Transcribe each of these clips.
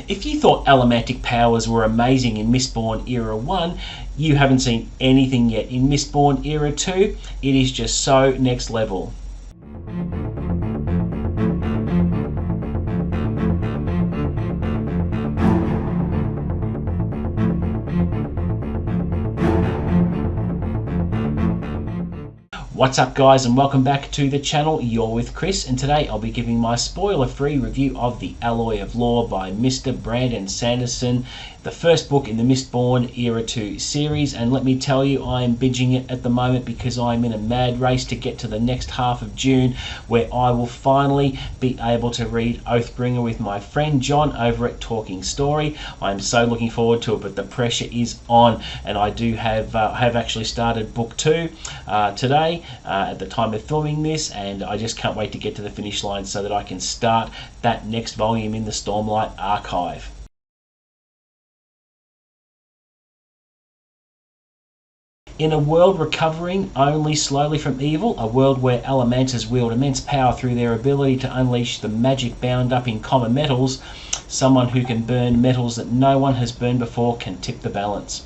If you thought Allomantic powers were amazing in Mistborn Era 1, you haven't seen anything yet. In Mistborn Era 2, it is just so next level. What's up guys, and welcome back to the channel. You're with Chris, and today I'll be giving my spoiler-free review of The Alloy of Law by Mr. Brandon Sanderson, the first book in the Mistborn Era 2 series. And let me tell you, I am binging it at the moment because I'm in a mad race to get to the next half of June, where I will finally be able to read Oathbringer with my friend John over at Talking Story. I'm so looking forward to it, but the pressure is on, and I do have actually started book 2 today. At the time of filming this, and I just can't wait to get to the finish line so that I can start that next volume in the Stormlight archive. In a world recovering only slowly from evil, a world where Allomances wield immense power through their ability to unleash the magic bound up in common metals, someone who can burn metals that no one has burned before can tip the balance.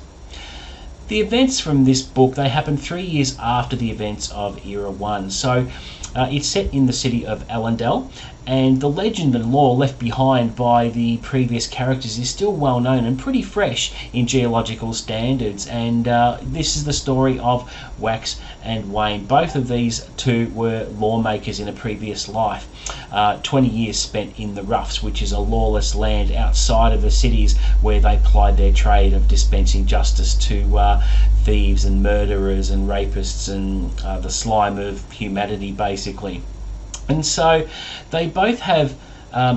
The events from this book, they happen 3 years after the events of Era 1. So it's set in the city of Elendel, and the legend and lore left behind by the previous characters is still well known and pretty fresh in geological standards. And this is the story of Wax and Wayne. Both of these two were lawmakers in a previous life. 20 years spent in the Roughs, which is a lawless land outside of the cities where they plied their trade of dispensing justice to thieves and murderers and rapists and the slime of humanity, basically. And so they both have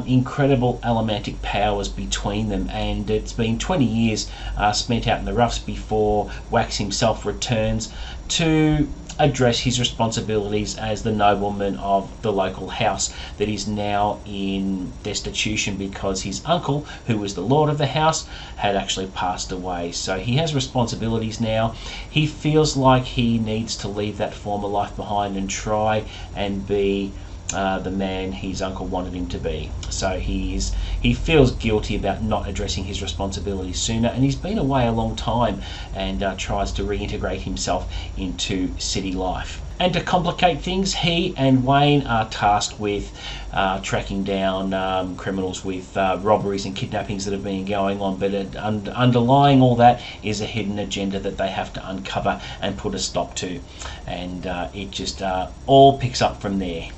incredible allomantic powers between them, and it's been 20 years spent out in the Roughs before Wax himself returns to address his responsibilities as the nobleman of the local house that is now in destitution because his uncle, who was the lord of the house, had actually passed away. So he has responsibilities now. He feels like he needs to leave that former life behind and try and be the man his uncle wanted him to be. So he feels guilty about not addressing his responsibilities sooner, and he's been away a long time and tries to reintegrate himself into city life. And to complicate things, he and Wayne are tasked with tracking down criminals with robberies and kidnappings that have been going on, but underlying all that is a hidden agenda that they have to uncover and put a stop to, and it just all picks up from there.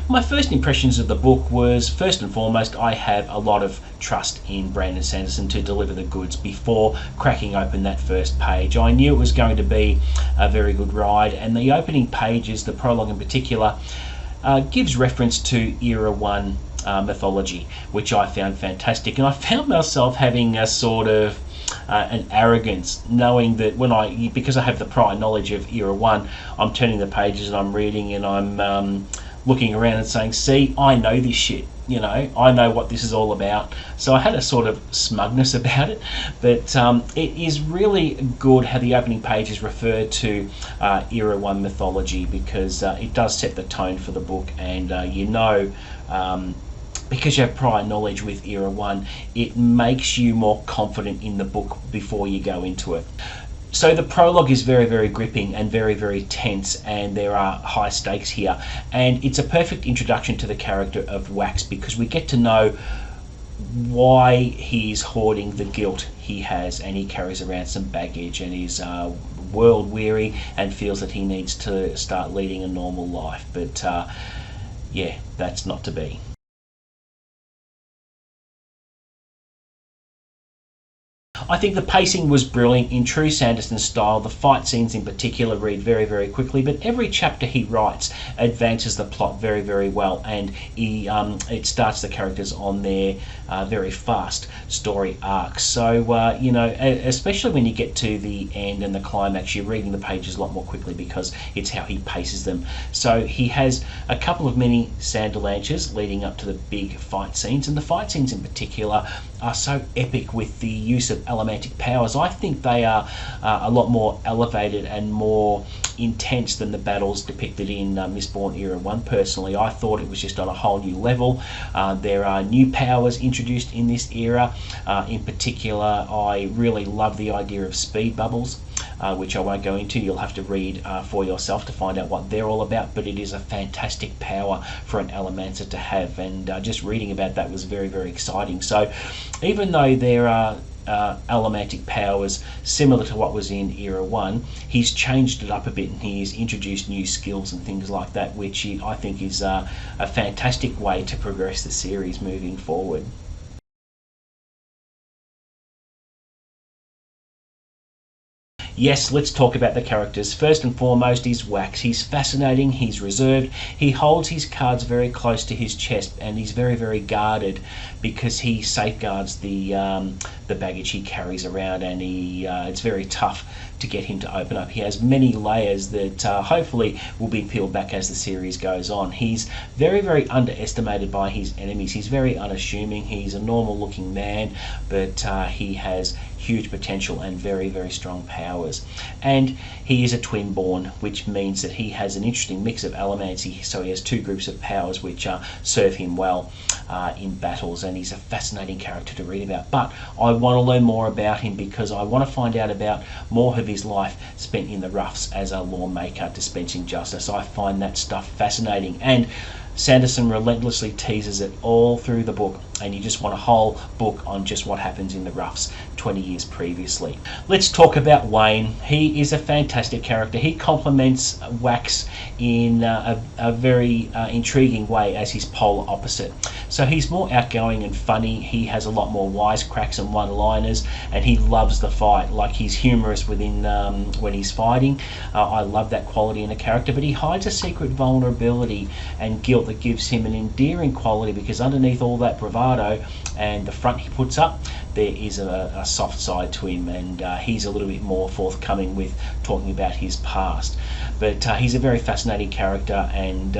My first impressions of the book was, first and foremost, I have a lot of trust in Brandon Sanderson to deliver the goods before cracking open that first page. I knew it was going to be a very good ride, and the opening pages, the prologue in particular, gives reference to Era 1 mythology, which I found fantastic. And I found myself having a sort of an arrogance, knowing that because I have the prior knowledge of Era 1, I'm turning the pages and I'm reading and I'm looking around and saying, see, I know this shit, you know, I know what this is all about. So I had a sort of smugness about it, but it is really good how the opening pages refer to Era 1 mythology, because it does set the tone for the book, and because you have prior knowledge with Era 1, it makes you more confident in the book before you go into it. So the prologue is very, very gripping and very, very tense, and there are high stakes here. And it's a perfect introduction to the character of Wax, because we get to know why he's hoarding the guilt he has, and he carries around some baggage and is world weary and feels that he needs to start leading a normal life. But yeah, that's not to be. I think the pacing was brilliant in true Sanderson style. The fight scenes in particular read very, very quickly, but every chapter he writes advances the plot very, very well, and it starts the characters on their very fast story arcs. So, you know, especially when you get to the end and the climax, you're reading the pages a lot more quickly because it's how he paces them. So he has a couple of mini Sanderlanches leading up to the big fight scenes, and the fight scenes in particular are so epic with the use of allomantic powers. I think they are a lot more elevated and more intense than the battles depicted in Mistborn Era 1 personally. I thought it was just on a whole new level. There are new powers introduced in this era. In particular, I really love the idea of speed bubbles, which I won't go into. You'll have to read for yourself to find out what they're all about, but it is a fantastic power for an Allomancer to have, and just reading about that was very, very exciting. So even though there are allomantic powers similar to what was in Era 1, he's changed it up a bit and he's introduced new skills and things like that, which I think is a fantastic way to progress the series moving forward. Yes, let's talk about the characters. First and foremost is Wax. He's fascinating, he's reserved, he holds his cards very close to his chest, and he's very, very guarded because he safeguards the baggage he carries around, and it's very tough to get him to open up. He has many layers that hopefully will be peeled back as the series goes on. He's very, very underestimated by his enemies. He's very unassuming. He's a normal looking man, but he has huge potential and very, very strong powers. And he is a twin-born, which means that he has an interesting mix of allomancy, so he has two groups of powers which serve him well in battles, and he's a fascinating character to read about. But I want to learn more about him because I want to find out about more of his life spent in the roughs as a lawmaker dispensing justice. I find that stuff fascinating, and Sanderson relentlessly teases it all through the book, and you just want a whole book on just what happens in the roughs 20 years previously. Let's talk about Wayne. He is a fantastic character. He complements Wax in a very intriguing way as his polar opposite. So he's more outgoing and funny. He has a lot more wisecracks and one-liners, and he loves the fight. Like, he's humorous within when he's fighting. I love that quality in a character, but he hides a secret vulnerability and guilt that gives him an endearing quality, because underneath all that bravado and the front he puts up, there is a soft side to him, and he's a little bit more forthcoming with talking about his past. But he's a very fascinating character, and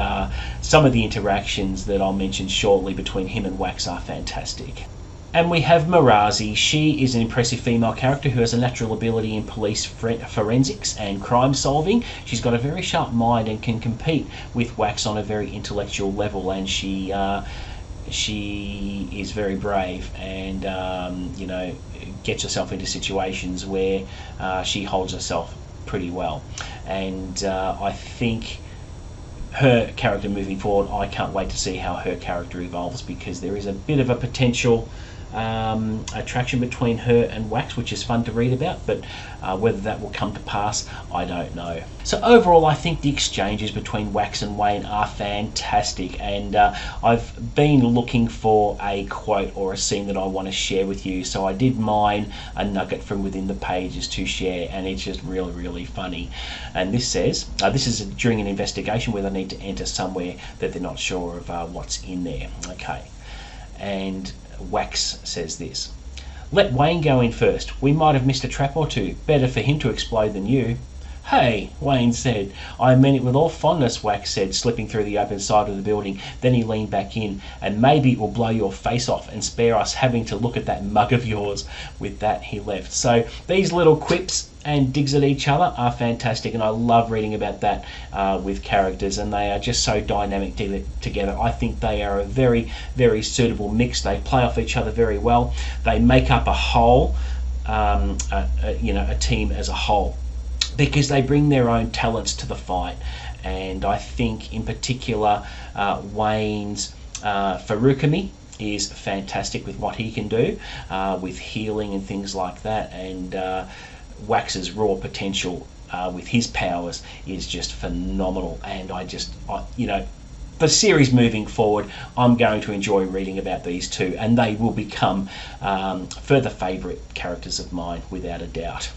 some of the interactions that I'll mention shortly between him and Wax are fantastic. And we have Marazi. She is an impressive female character who has a natural ability in police forensics and crime solving. She's got a very sharp mind and can compete with Wax on a very intellectual level, and she is very brave, and gets herself into situations where she holds herself pretty well. And I think her character moving forward, I can't wait to see how her character evolves, because there is a bit of a potential attraction between her and Wax, which is fun to read about, but whether that will come to pass, I don't know. So overall, I think the exchanges between Wax and Wayne are fantastic, and I've been looking for a quote or a scene that I want to share with you, so I did mine a nugget from within the pages to share, and it's just really, really funny. And this says, this is during an investigation where they need to enter somewhere that they're not sure of what's in there. Okay, and Wax says this: "Let Wayne go in first. We might have missed a trap or two. Better for him to explode than you." "Hey," Wayne said. "I meant it with all fondness," Wax said, slipping through the open side of the building. Then he leaned back in. "And maybe it will blow your face off and spare us having to look at that mug of yours." With that, he left. So these little quips and digs at each other are fantastic, and I love reading about that with characters, and they are just so dynamic together. I think they are a very, very suitable mix. They play off each other very well. They make up a whole, a team as a whole, because they bring their own talents to the fight. And I think in particular Wayne's Farukami is fantastic with what he can do with healing and things like that, and Wax's raw potential with his powers is just phenomenal. And the series moving forward, I'm going to enjoy reading about these two, and they will become further favourite characters of mine without a doubt.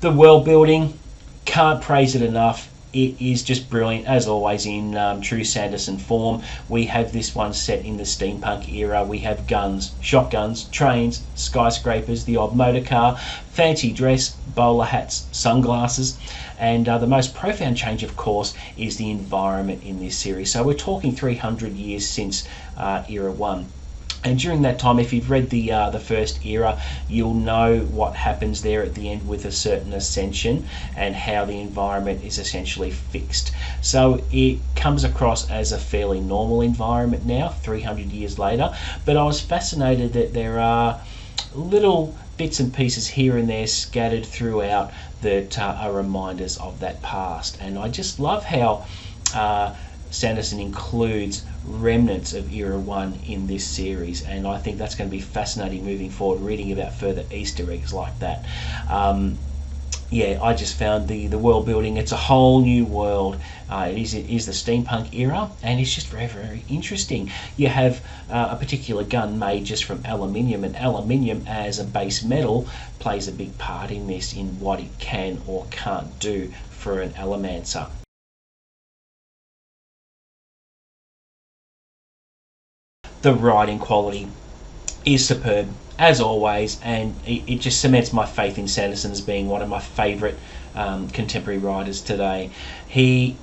The world building, can't praise it enough. It is just brilliant, as always, in true Sanderson form. We have this one set in the steampunk era. We have guns, shotguns, trains, skyscrapers, the odd motor car, fancy dress, bowler hats, sunglasses, and the most profound change, of course, is the environment in this series. So we're talking 300 years since Era 1. And during that time, if you've read the first era, you'll know what happens there at the end with a certain ascension and how the environment is essentially fixed. So it comes across as a fairly normal environment now, 300 years later. But I was fascinated that there are little bits and pieces here and there scattered throughout that are reminders of that past. And I just love how Sanderson includes remnants of Era 1 in this series, and I think that's going to be fascinating moving forward, reading about further Easter eggs like that. Yeah, I just found the world building, it's a whole new world. It is the steampunk era, and it's just very, very interesting. You have a particular gun made just from aluminium, and aluminium as a base metal plays a big part in this, in what it can or can't do for an Allomancer. The writing quality is superb, as always, and it just cements my faith in Sanderson as being one of my favourite contemporary writers today. He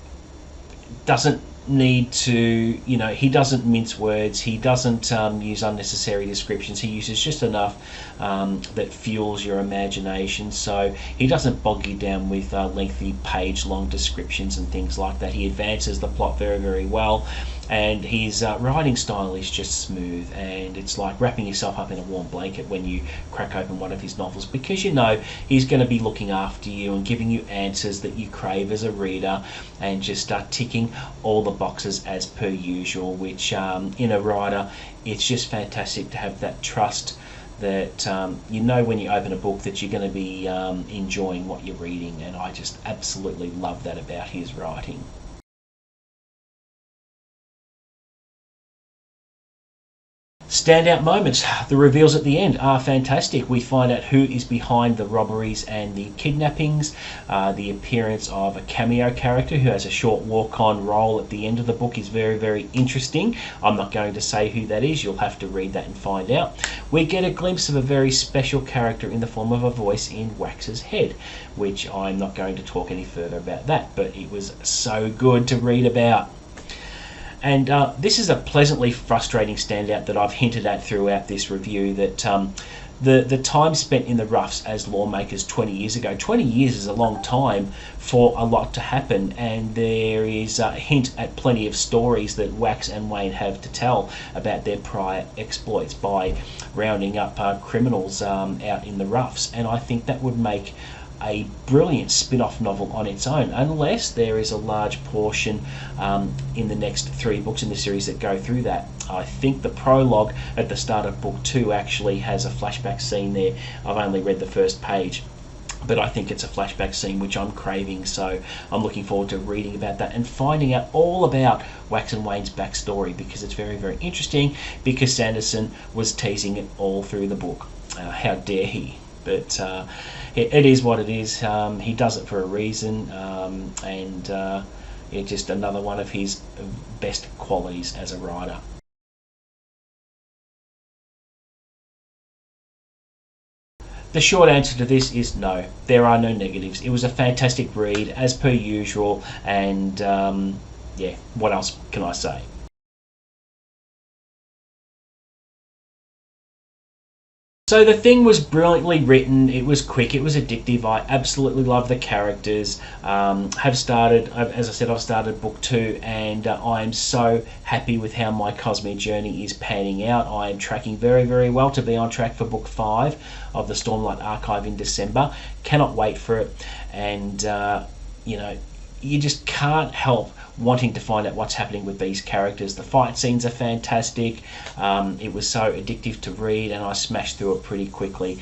doesn't need to, he doesn't mince words, he doesn't use unnecessary descriptions, he uses just enough that fuels your imagination, so he doesn't bog you down with lengthy page-long descriptions and things like that. He advances the plot very, very well, and his writing style is just smooth, and it's like wrapping yourself up in a warm blanket when you crack open one of his novels, because he's going to be looking after you and giving you answers that you crave as a reader, and just start ticking all the boxes as per usual, which in a writer, it's just fantastic to have that trust that when you open a book that you're going to be enjoying what you're reading, and I just absolutely love that about his writing. Standout moments. The reveals at the end are fantastic. We find out who is behind the robberies and the kidnappings. The appearance of a cameo character who has a short walk-on role at the end of the book is very, very interesting. I'm not going to say who that is. You'll have to read that and find out. We get a glimpse of a very special character in the form of a voice in Wax's head, which I'm not going to talk any further about that, but it was so good to read about. And this is a pleasantly frustrating standout that I've hinted at throughout this review, that the time spent in the roughs as lawmakers 20 years ago. 20 years is a long time for a lot to happen, and there is a hint at plenty of stories that Wax and Wayne have to tell about their prior exploits by rounding up criminals out in the roughs. And I think that would make a brilliant spin-off novel on its own, unless there is a large portion in the next 3 books in the series that go through that. I think the prologue at the start of book 2 actually has a flashback scene there. I've only read the first page, but I think it's a flashback scene which I'm craving, so I'm looking forward to reading about that and finding out all about Wax and Wayne's backstory, because it's very, very interesting, because Sanderson was teasing it all through the book. How dare he? But it is what it is. He does it for a reason, and it's just another one of his best qualities as a writer. The short answer to this is no. There are no negatives. It was a fantastic read, as per usual, and yeah, what else can I say? So the thing was brilliantly written, it was quick, it was addictive, I absolutely love the characters. Have started, as I said, I've started book 2, and I am so happy with how my Cosmere journey is panning out. I am tracking very, very well to be on track for book 5 of the Stormlight Archive in December. Cannot wait for it, and you just can't help wanting to find out what's happening with these characters. The fight scenes are fantastic. It was so addictive to read, and I smashed through it pretty quickly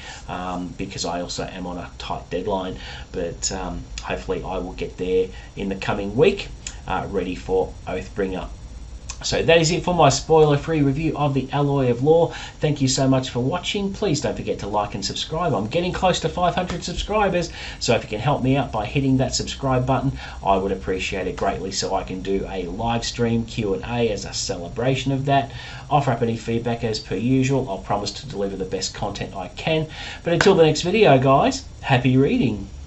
because I also am on a tight deadline, but hopefully I will get there in the coming week, ready for Oathbringer. So that is it for my spoiler-free review of The Alloy of Law. Thank you so much for watching. Please don't forget to like and subscribe. I'm getting close to 500 subscribers, so if you can help me out by hitting that subscribe button, I would appreciate it greatly, so I can do a live stream Q&A as a celebration of that. Offer up any feedback as per usual. I'll promise to deliver the best content I can. But until the next video, guys, happy reading.